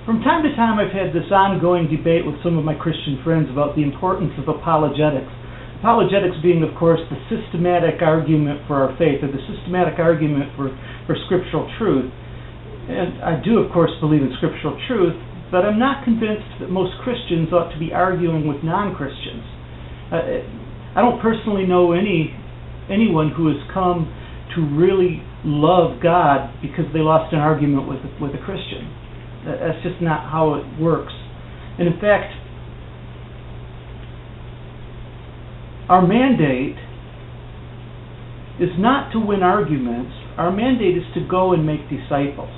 From time to time, I've had this ongoing debate with some of my Christian friends about the importance of apologetics. Apologetics being, of course, the systematic argument for our faith, or the systematic argument for scriptural truth. And I do, of course, believe in scriptural truth, but I'm not convinced that most Christians ought to be arguing with non-Christians. I don't personally know anyone who has come to really love God because they lost an argument with a Christian. That's just not how it works. And in fact, our mandate is not to win arguments. Our mandate is to go and make disciples.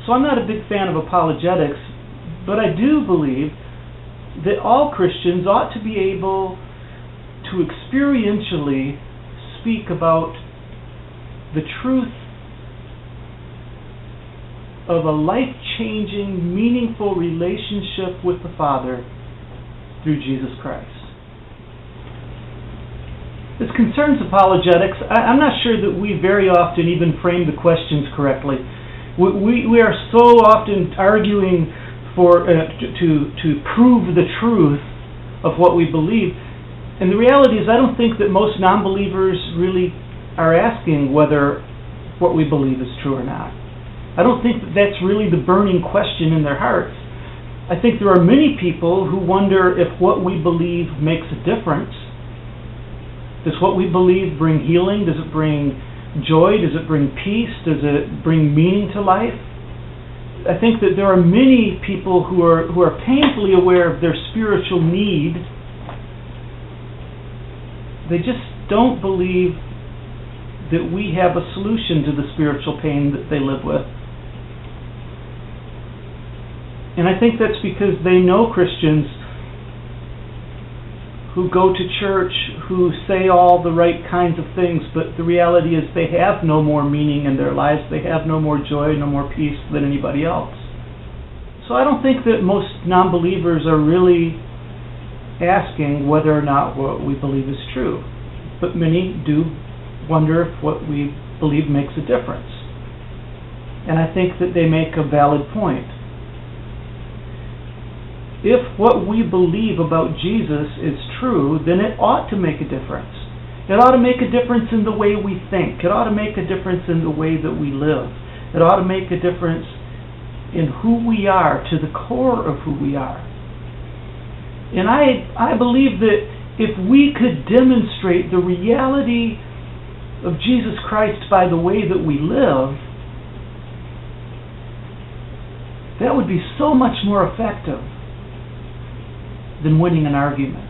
So I'm not a big fan of apologetics, but I do believe that all Christians ought to be able to experientially speak about the truth of a life-changing, meaningful relationship with the Father through Jesus Christ. As concerns apologetics, I'm not sure that we very often even frame the questions correctly. We are so often arguing to prove the truth of what we believe. And the reality is I don't think that most non-believers really are asking whether what we believe is true or not. I don't think that that's really the burning question in their hearts. I think there are many people who wonder if what we believe makes a difference. Does what we believe bring healing? Does it bring joy? Does it bring peace? Does it bring meaning to life? I think that there are many people who are painfully aware of their spiritual need. They just don't believe that we have a solution to the spiritual pain that they live with. And I think that's because they know Christians who go to church, who say all the right kinds of things, but the reality is they have no more meaning in their lives, they have no more joy, no more peace than anybody else. So I don't think that most non-believers are really asking whether or not what we believe is true. But many do wonder if what we believe makes a difference. And I think that they make a valid point. If what we believe about Jesus is true, then it ought to make a difference. It ought to make a difference in the way we think. It ought to make a difference in the way that we live. It ought to make a difference in who we are, to the core of who we are. And I believe that if we could demonstrate the reality of Jesus Christ by the way that we live, that would be so much more effective than winning an argument.